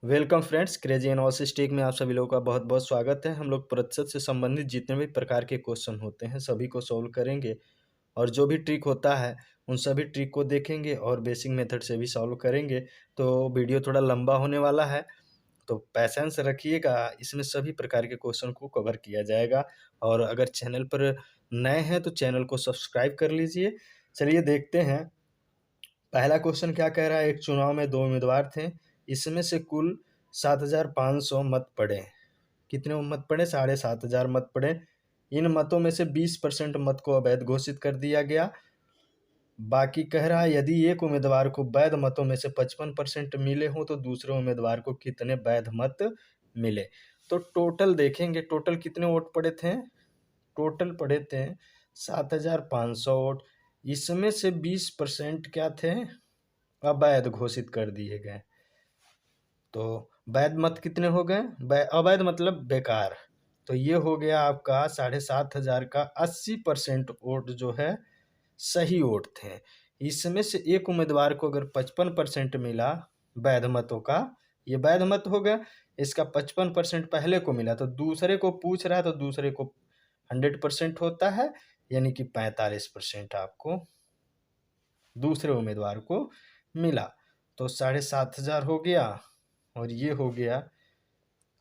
Welcome friends, crazy analysis tech में आप सभी लोगों का बहुत बहुत स्वागत है। हम लोग प्रतिशत से संबंधित जितने भी प्रकार के क्वेश्चन होते हैं सभी को सॉल्व करेंगे और जो भी ट्रिक होता है उन सभी ट्रिक को देखेंगे और बेसिक मेथड से भी सॉल्व करेंगे। तो वीडियो थोड़ा लंबा होने वाला है, तो पैसेंस रखिएगा। इसमें सभी प्रकार के क्वेश्चन को कवर किया जाएगा और अगर चैनल पर नए हैं तो चैनल को सब्सक्राइब कर लीजिए। चलिए देखते हैं। पहला क्वेश्चन क्या कह रहा है। एक चुनाव में 2 उम्मीदवार थे, इसमें से कुल 7,500 मत पड़े। कितने मत पड़े? 7,500 मत पड़े। इन मतों में से 20% मत को अवैध घोषित कर दिया गया। बाकी कह रहा है यदि एक उम्मीदवार को वैध मतों में से 55% मिले हों तो दूसरे उम्मीदवार को कितने वैध मत मिले। तो टोटल देखेंगे, टोटल कितने वोट पड़े थे। टोटल पड़े थे 7,500 वोट। इसमें से 20% क्या थे? अवैध घोषित कर दिए गए। तो वैध मत कितने हो गए? अवैध मतलब बेकार। तो ये हो गया आपका 7,500 का 80% वोट जो है सही वोट थे। इसमें से एक उम्मीदवार को अगर 55% मिला वैध मतों का, ये वैध मत हो गया। इसका 55% पहले को मिला तो दूसरे को पूछ रहा है तो दूसरे को 100% होता है, यानी कि 45% आपको दूसरे उम्मीदवार को मिला। तो 7,500 हो गया और ये हो गया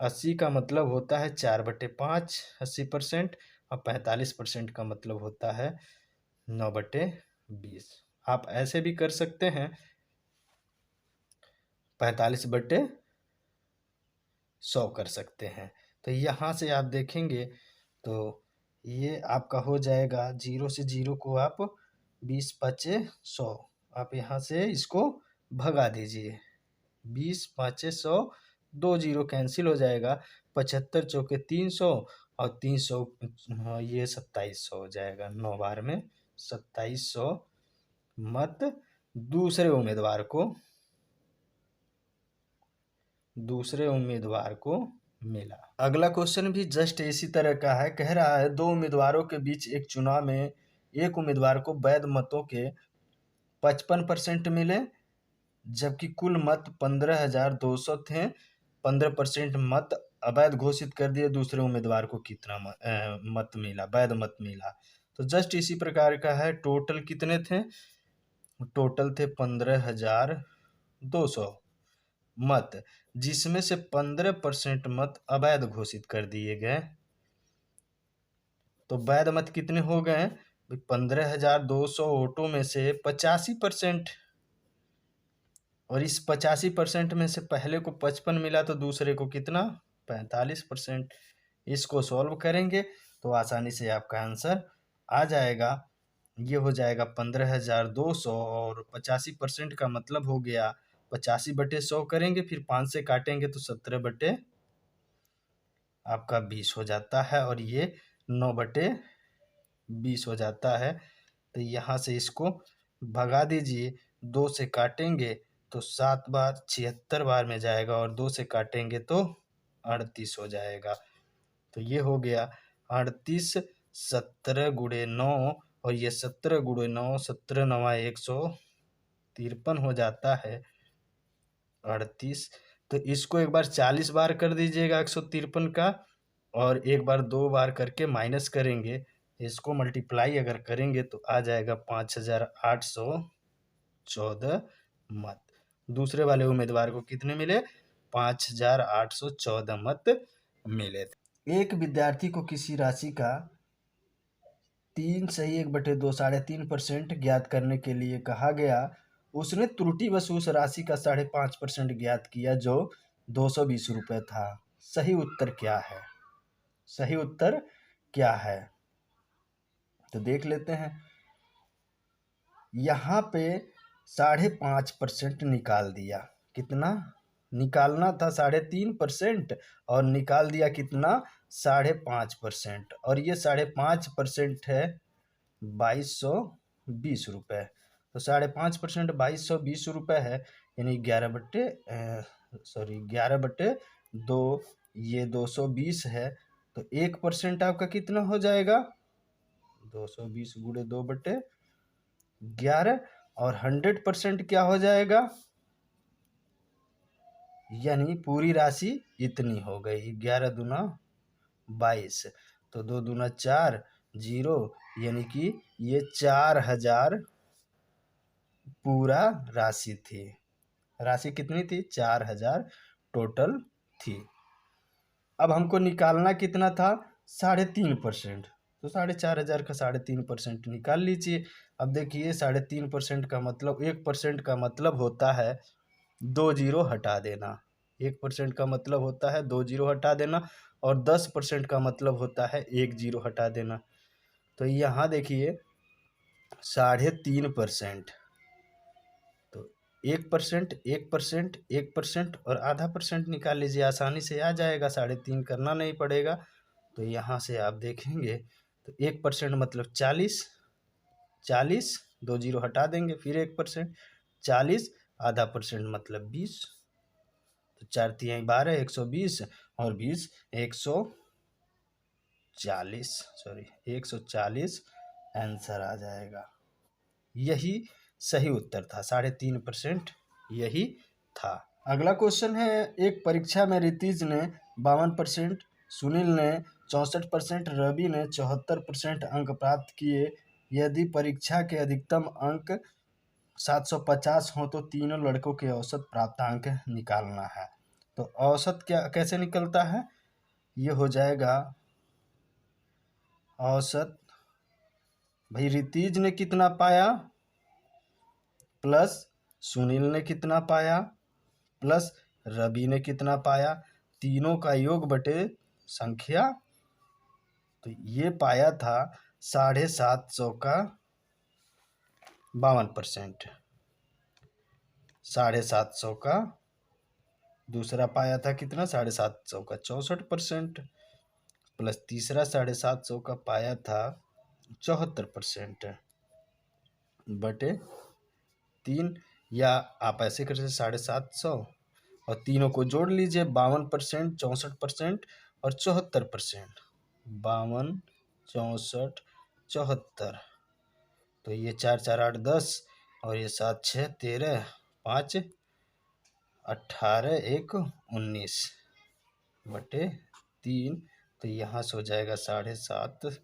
80 का मतलब होता है 4/5 80%, और 45% का मतलब होता है 9/20। आप ऐसे भी कर सकते हैं 45/100 कर सकते हैं। तो यहाँ से आप देखेंगे तो ये आपका हो जाएगा, 0 से 0 को आप 20×5=100, आप यहाँ से इसको भगा दीजिए। 20×5=100, 2 0 कैंसिल हो जाएगा। 75 चौके 300 और 300 ये 2700 हो जाएगा। 9 बार में 2700 मत दूसरे उम्मीदवार को मिला। अगला क्वेश्चन भी जस्ट इसी तरह का है। कह रहा है 2 उम्मीदवारों के बीच एक चुनाव में एक उम्मीदवार को वैध मतों के 55% मिले, जबकि कुल मत 15,200 थे। 15% मत अवैध घोषित कर दिए। दूसरे उम्मीदवार को कितना मत मिला, वैध मत मिला। तो जस्ट इसी प्रकार का है। टोटल कितने थे? टोटल थे 15,200 मत, जिसमें से 15% मत अवैध घोषित कर दिए गए। तो वैध मत कितने हो गए? 15,200 वोटों में से 85%, और इस 85% में से पहले को 55 मिला तो दूसरे को कितना? 45%। इसको सॉल्व करेंगे तो आसानी से आपका आंसर आ जाएगा। ये हो जाएगा 15,200 और 85% का मतलब हो गया 85/100 करेंगे, फिर 5 से काटेंगे तो 17 आपका 20 हो जाता है, और ये 9/20 हो जाता है। तो यहाँ से इसको भगा दीजिए। 2 से काटेंगे तो 7 बार 76 बार में जाएगा, और 2 से काटेंगे तो 38 हो जाएगा। तो ये हो गया 38, 17×9, और ये 17×9, 17×9 153 हो जाता है 38। तो इसको एक बार 40 बार कर दीजिएगा 153 का, और एक बार 2 बार करके माइनस करेंगे। इसको मल्टीप्लाई अगर करेंगे तो आ जाएगा 5,814 मत। दूसरे वाले उम्मीदवार को कितने मिले? 5,814 मत मिले थे। एक विद्यार्थी को किसी राशि का 3 सही 1/2 3.5% ज्ञात करने के लिए कहा गया। उसने त्रुटिवश उस राशि का 5.5% ज्ञात किया, जो 220 रुपये था। सही उत्तर क्या है? सही उत्तर क्या है? तो देख लेते हैं। यहाँ पे 5.5% निकाल दिया। कितना निकालना था? 3.5%, और निकाल दिया कितना? 5.5%। और ये 5.5% है 2,220 रुपये। तो 5.5% 2,220 रुपये है, यानी 11/2, ये 220 है। तो 1% आपका कितना हो जाएगा? 220 गुणे 2/11। और 100% क्या हो जाएगा? यानी पूरी राशि इतनी हो गई। 11 दूना 22, तो 2 दूना 4, 0, यानी कि ये 4000 पूरा राशि थी। राशि कितनी थी? 4000 टोटल थी। अब हमको निकालना कितना था? 3.5%। तो 4500 का 3.5% निकाल लीजिए। अब देखिए 3.5% का मतलब 1% का मतलब होता है 2 जीरो हटा देना। 1% का मतलब होता है 2 जीरो हटा देना, और 10% का मतलब होता है 1 जीरो हटा देना। तो यहाँ देखिए 3.5%, तो 1%, 1%, 1% और आधा परसेंट निकाल लीजिए, आसानी से आ जाएगा। 3.5 करना नहीं पड़ेगा। तो यहाँ से आप देखेंगे तो 1% मतलब 40, 40, 2 जीरो हटा देंगे, फिर 1%, 40, आधा परसेंट मतलब 20, तो 4 तिहाई 12, 120, और 20 140, सॉरी 140 आंसर आ जाएगा। यही सही उत्तर था। 3.5% यही था। अगला क्वेश्चन है, एक परीक्षा में रितीज ने 52%, सुनील ने 64%, रवि ने 74% अंक प्राप्त किए। यदि परीक्षा के अधिकतम अंक 750 हो तो तीनों लड़कों के औसत प्राप्तांक निकालना है। तो औसत क्या कैसे निकलता है? ये हो जाएगा औसत, भाई रितीज ने कितना पाया प्लस सुनील ने कितना पाया प्लस रवि ने कितना पाया, तीनों का योग बटे संख्या। तो ये पाया था 750 का 52%, 750 का, दूसरा पाया था कितना 750 का 64%, प्लस तीसरा 750 का पाया था 74% बटे 3, या आप ऐसे कर सकते 750 और तीनों को जोड़ लीजिए 52%, 64% और 74%। 52, 64, 74, तो ये 4 4 8 10 और ये 7 6 13, 5 18, 1 19 बटे 3। तो यहाँ से हो जाएगा 750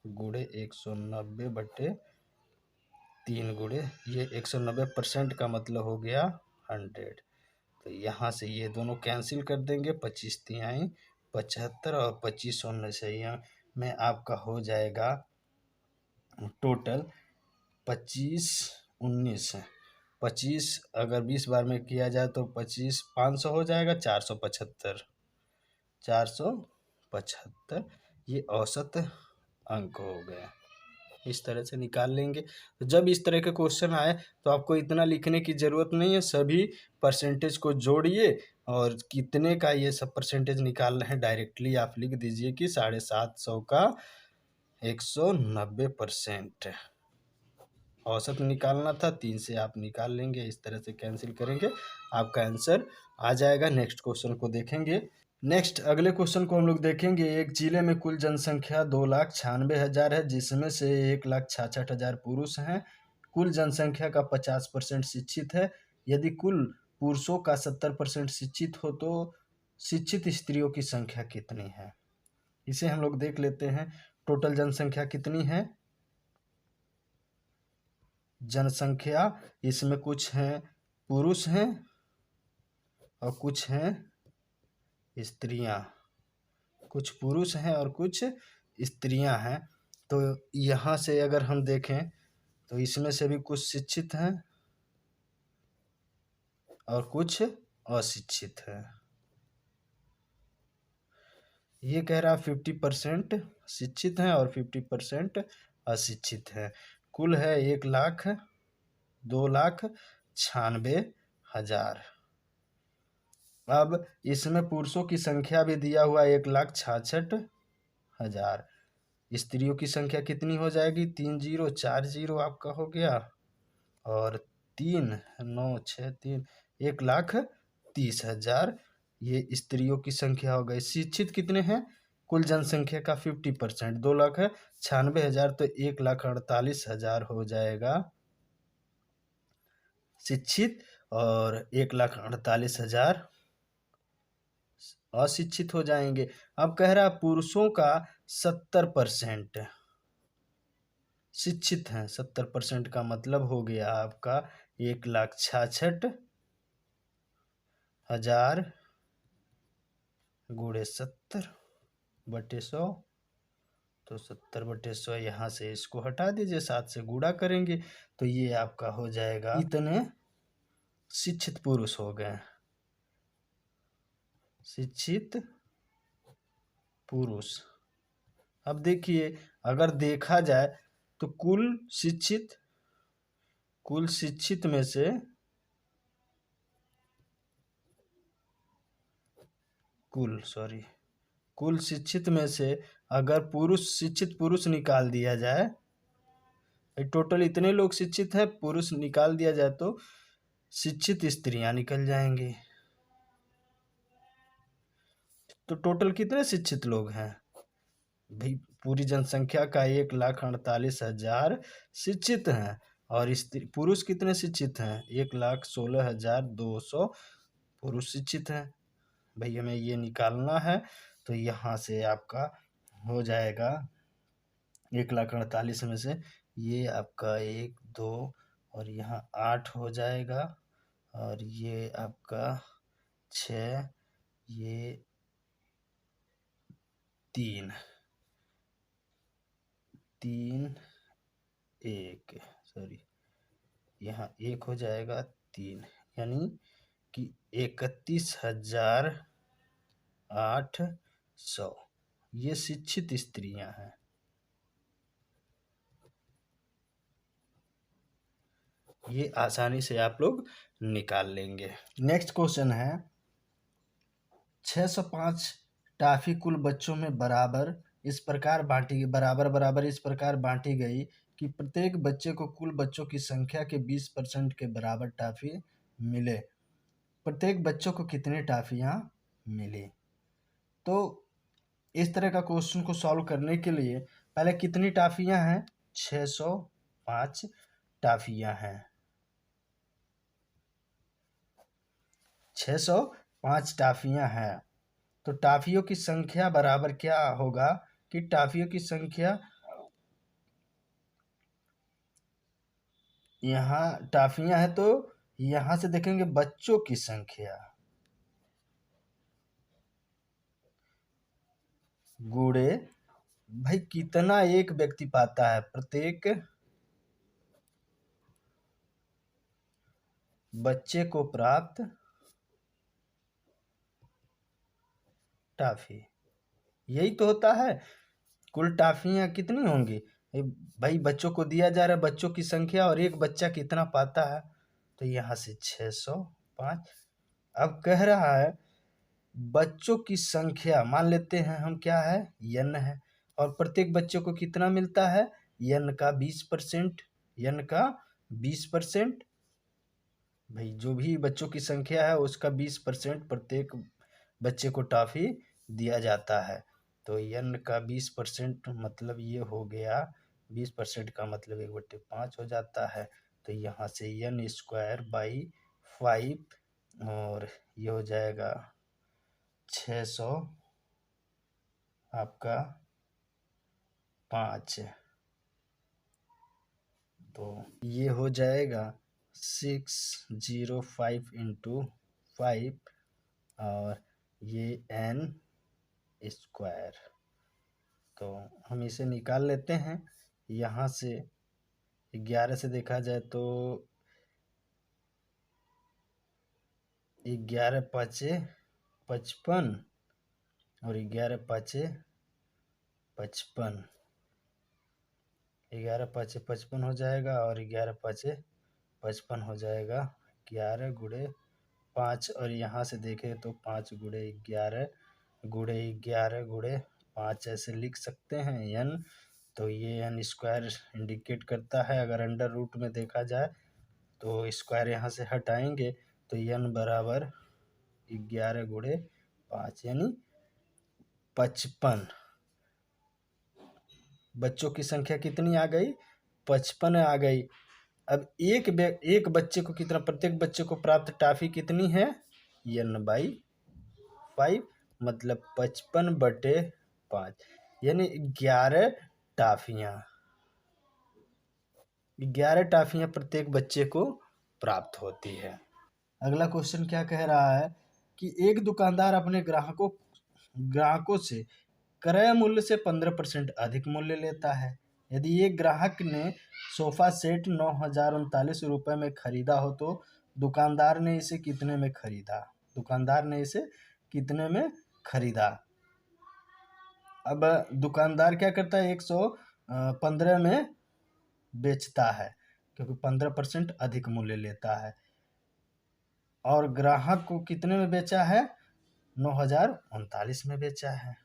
गुणे 190 बटे 3 गुणे ये 190% का मतलब हो गया 100। तो यहाँ से ये दोनों कैंसिल कर देंगे, 25 तिहाई 75 और 25 होने से यहाँ में आपका हो जाएगा टोटल 25 19। 25 अगर 20 बार में किया जाए तो 25 500 हो जाएगा, 475, 475 ये औसत अंक हो गया। इस तरह से निकाल लेंगे। तो जब इस तरह के क्वेश्चन आए तो आपको इतना लिखने की ज़रूरत नहीं है, सभी परसेंटेज को जोड़िए और कितने का ये सब परसेंटेज निकाल रहे हैं डायरेक्टली आप लिख दीजिए कि 750 का 190%। औसत निकालना था, 3 से आप निकाल लेंगे, इस तरह से कैंसिल करेंगे, आपका आंसर आ जाएगा। नेक्स्ट क्वेश्चन को देखेंगे। नेक्स्ट अगले क्वेश्चन को हम लोग देखेंगे। एक जिले में कुल जनसंख्या 2,96,000 है, जिसमें से 1,66,000 पुरुष हैं। कुल जनसंख्या का 50% शिक्षित है। यदि कुल पुरुषों का 70% शिक्षित हो तो शिक्षित स्त्रियों की संख्या कितनी है? इसे हम लोग देख लेते हैं। टोटल जनसंख्या कितनी है? जनसंख्या इसमें कुछ हैं पुरुष हैं और कुछ हैं स्त्रियां, कुछ पुरुष हैं और कुछ स्त्रियां हैं। तो यहाँ से अगर हम देखें तो इसमें से भी कुछ शिक्षित हैं और कुछ अशिक्षित हैं। ये कह रहा 50% शिक्षित हैं और 50% अशिक्षित हैं। कुल है 1,02,96,000। अब इसमें पुरुषों की संख्या भी दिया हुआ 1,66,000। स्त्रियों की संख्या कितनी हो जाएगी? 3 जीरो 4 जीरो आपका हो गया और 3 9 6 3 1,30,000 ये स्त्रियों की संख्या हो गई। शिक्षित कितने हैं? कुल जनसंख्या का 50%, 2,96,000, तो 1,48,000 हो जाएगा शिक्षित और 1,48,000 अशिक्षित हो जाएंगे। अब कह रहा पुरुषों का 70% शिक्षित हैं। 70% का मतलब हो गया आपका 1,66,000 गुणे 70/100। तो 70/100 यहाँ से इसको हटा दीजिए, 7 से गुणा करेंगे तो ये आपका हो जाएगा, इतने शिक्षित पुरुष हो गए। शिक्षित पुरुष। अब देखिए, अगर देखा जाए तो कुल शिक्षित में से कुल शिक्षित में से अगर शिक्षित पुरुष निकाल दिया जाए, टोटल इतने लोग शिक्षित हैं, पुरुष निकाल दिया जाए तो शिक्षित स्त्रियां निकल जाएंगी। तो टोटल कितने शिक्षित लोग हैं भाई? पूरी जनसंख्या का 1,48,000 शिक्षित हैं और पुरुष कितने शिक्षित हैं? 1,16,200 पुरुष शिक्षित हैं। भाई हमें ये निकालना है तो यहाँ से आपका हो जाएगा 1,48,000 में से ये आपका 1 2 और यहाँ 8 हो जाएगा और ये आपका 6, ये 3 1 सॉरी यहाँ 1 हो जाएगा 3, यानी कि 31,800 ये शिक्षित स्त्रियां हैं। ये आसानी से आप लोग निकाल लेंगे। नेक्स्ट क्वेश्चन है 605 टॉफी कुल बच्चों में बराबर इस प्रकार बांटी गई कि प्रत्येक बच्चे को कुल बच्चों की संख्या के 20% के बराबर टॉफी मिले। प्रत्येक बच्चों को कितनी टॉफियां मिली? तो इस तरह का क्वेश्चन को सॉल्व करने के लिए पहले कितनी टॉफियां हैं? 605 टॉफियां हैं। 605 टॉफियां हैं तो टॉफियों की संख्या बराबर क्या होगा कि टॉफियों की संख्या, यहाँ टॉफियां हैं तो यहाँ से देखेंगे बच्चों की संख्या गुणे भाई कितना एक व्यक्ति पाता है, प्रत्येक बच्चे को प्राप्त टॉफी, यही तो होता है। कुल टॉफियां कितनी होंगी भाई? बच्चों को दिया जा रहा है बच्चों की संख्या और एक बच्चा कितना पाता है, तो यहाँ से 605। अब कह रहा है बच्चों की संख्या, मान लेते हैं हम क्या है, n है, और प्रत्येक बच्चे को कितना मिलता है, n का 20%। n का 20%, भाई जो भी बच्चों की संख्या है उसका 20% प्रत्येक बच्चे को टॉफी दिया जाता है। तो n का 20% मतलब ये हो गया, 20% का मतलब 1/5 हो जाता है। तो यहाँ से n²/5 और ये हो जाएगा 600 आपका 5, तो ये हो जाएगा 605 × 5 और ये n²। तो हम इसे निकाल लेते हैं। यहाँ से 11 से देखा जाए तो 11×5 = 55 और 11×5 = 55, 11×5 = 55 हो जाएगा और 11×5 = 55 हो जाएगा। 11 × 5 और यहाँ से देखें तो 5 × 11 × 11 × 5 ऐसे लिख सकते हैं n। तो ये n² इंडिकेट करता है। अगर अंडर रूट में देखा जाए तो स्क्वायर यहाँ से हटाएंगे तो n बराबर 11 × 5 यानी 55। बच्चों की संख्या कितनी आ गई? 55 आ गई। अब एक बच्चे को कितना, प्रत्येक बच्चे को प्राप्त टॉफी कितनी है, n/5, मतलब 55/5, यानी 11 टॉफियाँ प्रत्येक बच्चे को प्राप्त होती है। अगला क्वेश्चन क्या कह रहा है कि एक दुकानदार अपने ग्राहकों से क्रय मूल्य से 15% अधिक मूल्य लेता है। यदि एक ग्राहक ने सोफा सेट 9,039 में खरीदा हो तो दुकानदार ने इसे कितने में खरीदा। अब दुकानदार क्या करता है, 115 में बेचता है क्योंकि 15% अधिक मूल्य लेता है, और ग्राहक को कितने में बेचा है, 9,039 में बेचा है।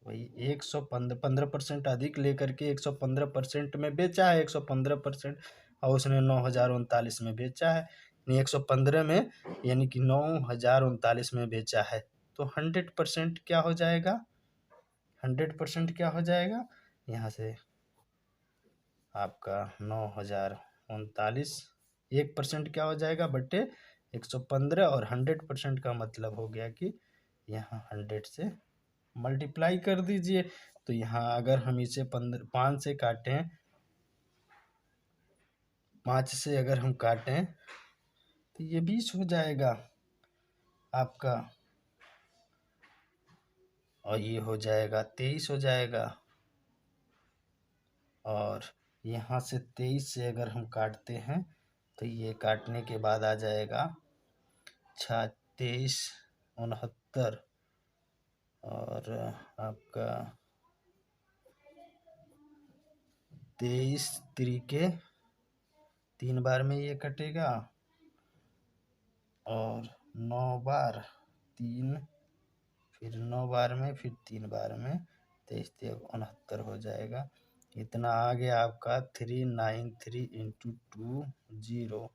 वही 115% अधिक लेकर के 115% में बेचा है, 115%, और उसने 9,039 में बेचा है, यानी 115 में, यानी कि 9,039 में बेचा है। तो 100% क्या हो जाएगा, 100% क्या हो जाएगा, यहाँ से आपका 9,039, 1% क्या हो जाएगा बटे 115, और 100% का मतलब हो गया कि यहाँ 100 से मल्टीप्लाई कर दीजिए। तो यहाँ अगर हम इसे 5 से काटें, 5 से अगर हम काटें तो ये 20 हो जाएगा आपका, और ये हो जाएगा 23 हो जाएगा, और यहाँ से 23 से अगर हम काटते हैं तो ये काटने के बाद आ जाएगा 23 69, और आपका 23 तरीके 3 बार में ये कटेगा, और 9 बार 3, फिर 9 बार में, फिर 3 बार में, 23 69 हो जाएगा। इतना आ गया आपका 393 इंटू 2 0,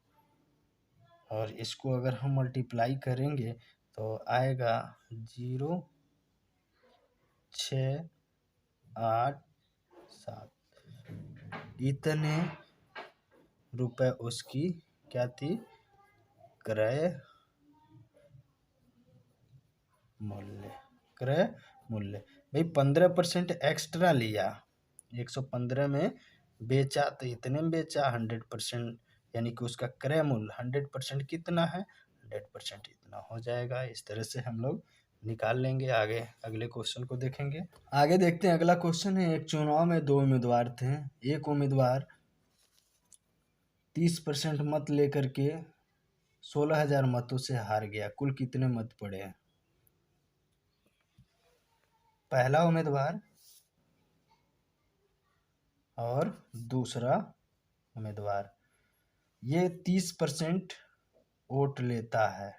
और इसको अगर हम मल्टीप्लाई करेंगे तो आएगा 0 6 8 7, इतने रुपए उसकी क्या थी, क्रय मूल्य। भाई 15% एक्स्ट्रा लिया, 115 में बेचा तो इतने में बेचा, 100%, यानी कि उसका क्रय मूल्य 100% कितना है, 100% इतना हो जाएगा। इस तरह से हम लोग निकाल लेंगे। आगे अगले क्वेश्चन को देखेंगे। आगे देखते हैं, अगला क्वेश्चन है, एक चुनाव में 2 उम्मीदवार थे। एक उम्मीदवार 30% मत लेकर के 16,000 मतों से हार गया। कुल कितने मत पड़े हैं। पहला उम्मीदवार और दूसरा उम्मीदवार, ये 30% वोट लेता है,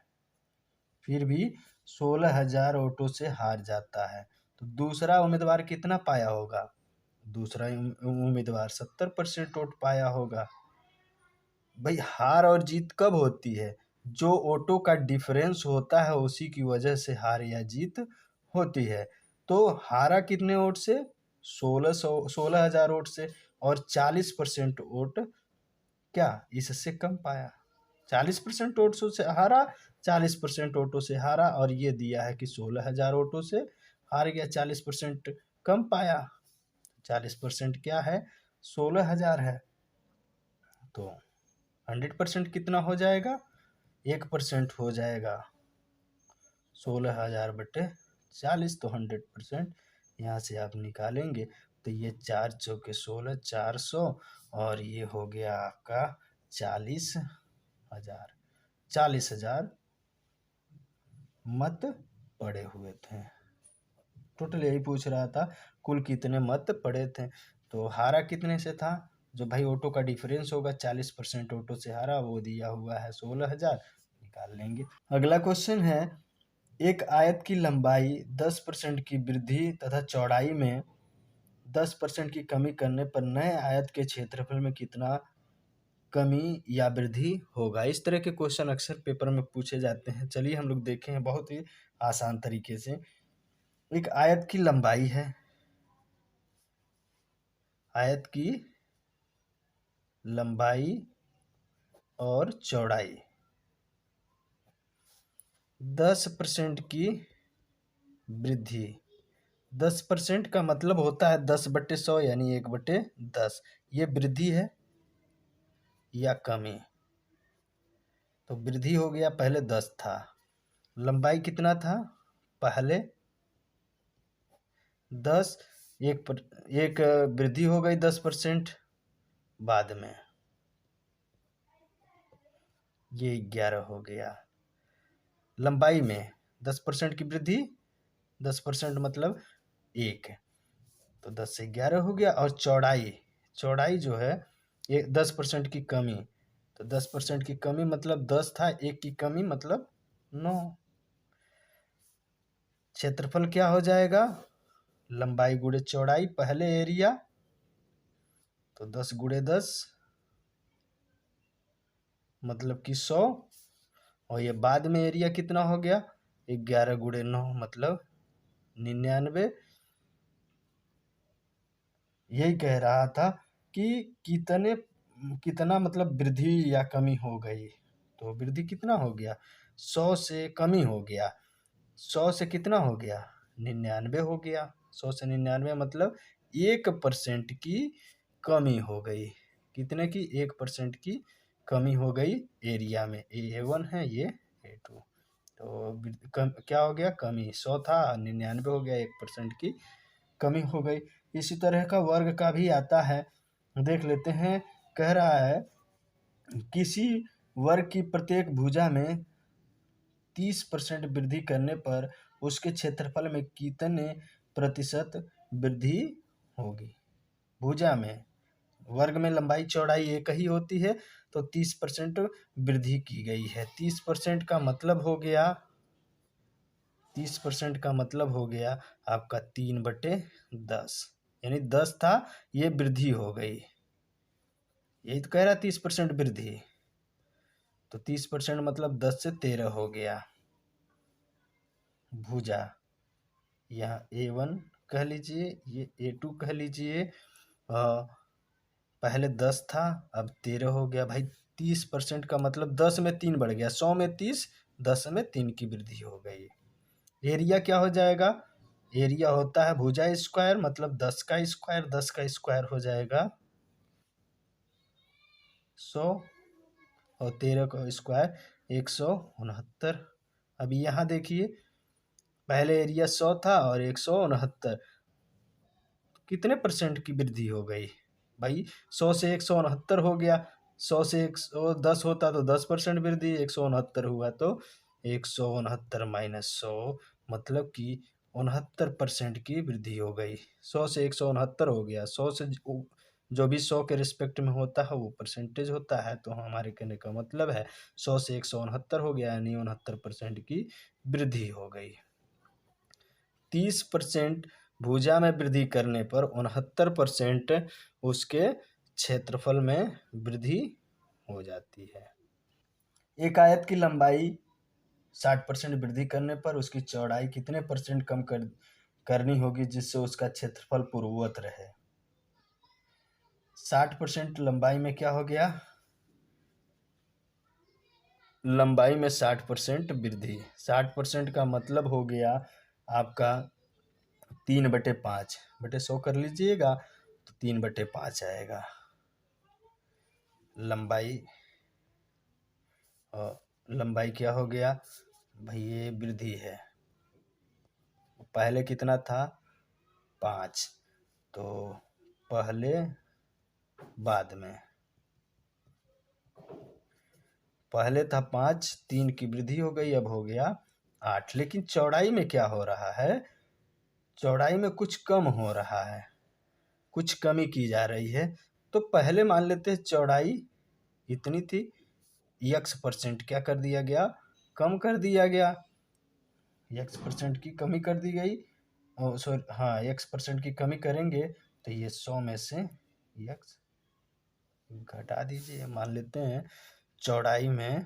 फिर भी 16,000 वोटों से हार जाता है। तो दूसरा उम्मीदवार कितना पाया होगा, दूसरा उम्मीदवार 70% वोट पाया होगा। भाई हार और जीत कब होती है, जो वोटों का डिफरेंस होता है उसी की वजह से हार या जीत होती है। तो हारा कितने वोट से, 16,000 वोट से, और 40% वोट क्या इससे कम पाया। 40% वोटों से हारा, 40% वोटों से हारा, और ये दिया है कि 16,000 वोटों से हार गया, 40% कम पाया। 40% क्या है, 16,000 है। तो 100% कितना हो जाएगा, 1% हो जाएगा, 16,000 बटे 40, तो 100% यहाँ से आप निकालेंगे तो ये 4 चौके 16, 400, और ये हो गया आपका 40,000। 40,000 मत पड़े हुए थे। टोटल यही पूछ रहा था, कुल कितने मत पड़े थे। तो हारा कितने से था, जो भाई ऑटो का डिफरेंस होगा, 40% ऑटो से हारा, वो दिया हुआ है 16,000, निकाल लेंगे। अगला क्वेश्चन है, एक आयत की लंबाई 10% की वृद्धि तथा चौड़ाई में 10% की कमी करने पर नए आयत के क्षेत्रफल में कितना कमी या वृद्धि होगा। इस तरह के क्वेश्चन अक्सर पेपर में पूछे जाते हैं। चलिए हम लोग देखें हैं बहुत ही आसान तरीके से। एक आयत की लंबाई है, आयत की लंबाई और चौड़ाई 10% की वृद्धि। 10% का मतलब होता है 10/100 यानी 1/10। ये वृद्धि है या कमी? तो वृद्धि हो गया, पहले 10 था। लंबाई कितना था? पहले 10, एक वृद्धि हो गई 10% बाद में, ये 11 हो गया। लंबाई में 10% की वृद्धि, 10% मतलब 1, तो 10 से 11 हो गया। और चौड़ाई, चौड़ाई जो है ये 10% की कमी, तो 10% की कमी मतलब 10 था, 1 की कमी मतलब 9। क्षेत्रफल क्या हो जाएगा? लंबाई गुणे चौड़ाई, पहले एरिया तो 10 गुणे 10 मतलब कि 100, और ये बाद में एरिया कितना हो गया? 11 गुणे 9 मतलब 99। यही कह रहा था कि कितना मतलब वृद्धि या कमी हो गई। तो वृद्धि कितना हो गया? 100 से कमी हो गया। 100 से कितना हो गया? 99 हो गया। 100 से 99 मतलब 1% की कमी हो गई। कितने की? 1% की कमी हो गई एरिया में। A1 है, ये A2। तो क्या हो गया? कमी। 100 था, 99 हो गया, 1% की कमी हो गई। इसी तरह का वर्ग का भी आता है, देख लेते हैं। कह रहा है किसी वर्ग की प्रत्येक भुजा में 30% वृद्धि करने पर उसके क्षेत्रफल में कितने प्रतिशत वृद्धि होगी? भुजा में, वर्ग में लंबाई चौड़ाई एक ही होती है, तो 30% वृद्धि की गई है। 30% का मतलब हो गया, 30% का मतलब हो गया आपका 3/10, यानी 10 था, ये वृद्धि हो गई। यही तो कह रहा है 30% वृद्धि, तो 30% मतलब 10 से 13 हो गया भुजा। यहाँ A1 कह लीजिए, ये A2 कह लीजिए। पहले 10 था, अब 13 हो गया। भाई 30% का मतलब 10 में 3 बढ़ गया, 100 में 30, 10 में 3 की वृद्धि हो गई। एरिया क्या हो जाएगा? एरिया होता है भुजा स्क्वायर, मतलब 10 का स्क्वायर, 10 का स्क्वायर हो जाएगा 100, और 13 का स्क्वायर 169। अभी यहाँ देखिए, पहले एरिया 100 था और 169, कितने परसेंट की वृद्धि हो गई? भाई 100 से 169 हो गया। 100 से 110 होता तो 10% वृद्धि, 169 हुआ तो 169 माइनस 100 मतलब कि 69% की वृद्धि हो गई। 100 से 169 हो गया। 100 से जो भी 100 के रिस्पेक्ट में होता है वो परसेंटेज होता है, तो हमारे कहने का मतलब है 100 से 169 हो गया, यानी 69% की वृद्धि हो गई। 30% भुजा में वृद्धि करने पर 69% उसके क्षेत्रफल में वृद्धि हो जाती है। एक आयत की लंबाई 60% वृद्धि करने पर उसकी चौड़ाई कितने परसेंट कम करनी होगी जिससे उसका क्षेत्रफल पूर्ववत रहे? 60% लंबाई में क्या हो गया? लंबाई में 60% वृद्धि। 60% का मतलब हो गया आपका 3/5, बटे 100 कर लीजिएगा तो 3/5 आएगा लंबाई। और लंबाई क्या हो गया भाई? ये वृद्धि है। पहले कितना था? 5, तो पहले बाद में, पहले था 5, 3 की वृद्धि हो गई, अब हो गया 8। लेकिन चौड़ाई में क्या हो रहा है? चौड़ाई में कुछ कम हो रहा है, कुछ कमी की जा रही है। तो पहले मान लेते हैं चौड़ाई इतनी थी, x% क्या कर दिया गया? कम कर दिया गया। x% की कमी कर दी गई। सॉरी, हाँ, x% की कमी करेंगे तो ये 100 में से x घटा दीजिए। मान लेते हैं चौड़ाई में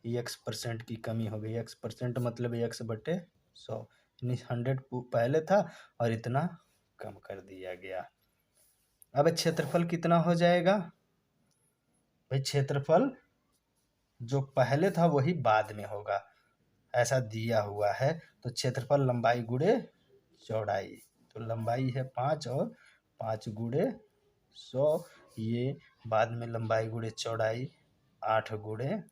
x% की कमी हो गई। x% मतलब x/100, यानी 100 पहले था और इतना कम कर दिया गया। अब क्षेत्रफल कितना हो जाएगा भाई? क्षेत्रफल जो पहले था वही बाद में होगा, ऐसा दिया हुआ है। तो क्षेत्रफल लंबाई गुणे चौड़ाई, तो लंबाई है 5 और 5 गुणे 100, ये बाद में लंबाई गुणे चौड़ाई 8 गुणे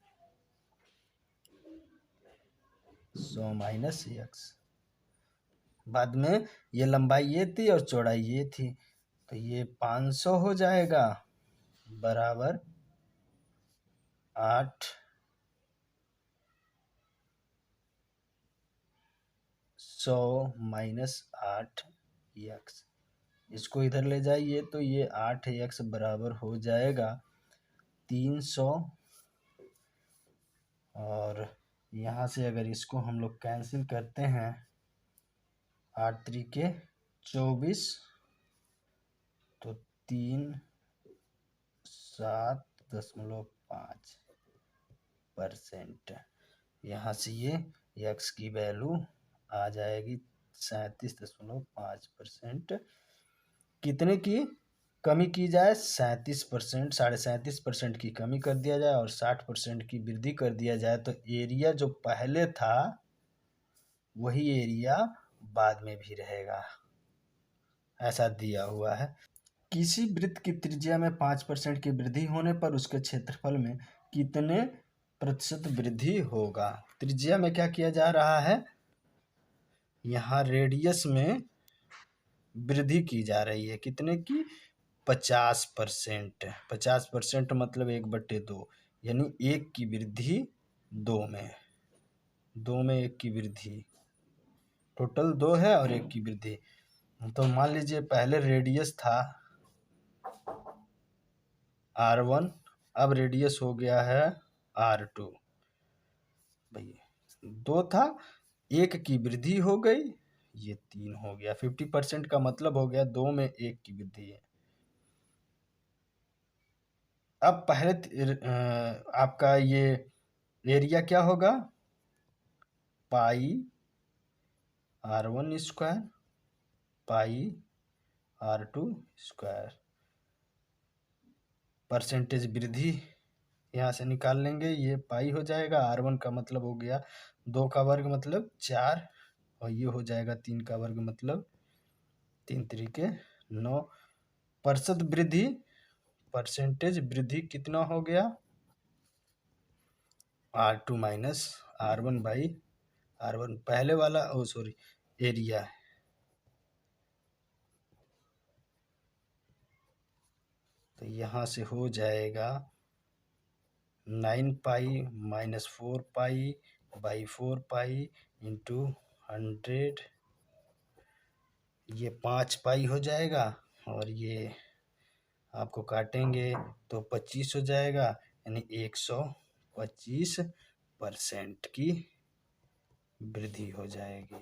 100 माइनस x। बाद में ये लंबाई ये थी और चौड़ाई ये थी, तो ये 500 हो जाएगा बराबर 8 100 माइनस 8x। इसको इधर ले जाइए तो ये 8x बराबर हो जाएगा 300, और यहाँ से अगर इसको हम लोग कैंसिल करते हैं 8 3 24, तो 37.5%। यहाँ से ये x की वैल्यू आ जाएगी 37.5%। कितने की कमी की जाए? 37%, 37.5% की कमी कर दिया जाए और 60% की वृद्धि कर दिया जाए, तो एरिया जो पहले था वही एरिया बाद में भी रहेगा, ऐसा दिया हुआ है। किसी वृत्त की त्रिज्या में 5% की वृद्धि होने पर उसके क्षेत्रफल में कितने प्रतिशत वृद्धि होगा? त्रिज्या में क्या किया जा रहा है? यहाँ रेडियस में वृद्धि की जा रही है, कितने की? 50%। 50% मतलब 1/2, यानी 1 की वृद्धि 2 में, 2 में 1 की वृद्धि, टोटल 2 है और 1 की वृद्धि। तो मान लीजिए पहले रेडियस था R1, अब रेडियस हो गया है R2। भैया 2 था, 1 की वृद्धि हो गई, ये 3 हो गया। 50% का मतलब हो गया 2 में 1 की वृद्धि है। अब पहले आपका ये एरिया क्या होगा? पाई R1 square pi R2 square. Percentage वृद्धि यहाँ से निकाल लेंगे, ये पाई हो जाएगा। R1 का मतलब हो गया 2 का वर्ग मतलब 4, और ये हो जाएगा 3 का वर्ग मतलब 3 3 9। प्रतिशत वृद्धि, परसेंटेज वृद्धि कितना हो गया? R2 minus R1 by R1, पहले वाला सॉरी एरिया है। तो यहाँ से हो जाएगा 9 pi minus 4 pi by 4 pi into 100, ये 5 पाई हो जाएगा, और ये आपको काटेंगे तो 25 हो जाएगा, यानी 125% की वृद्धि हो जाएगी।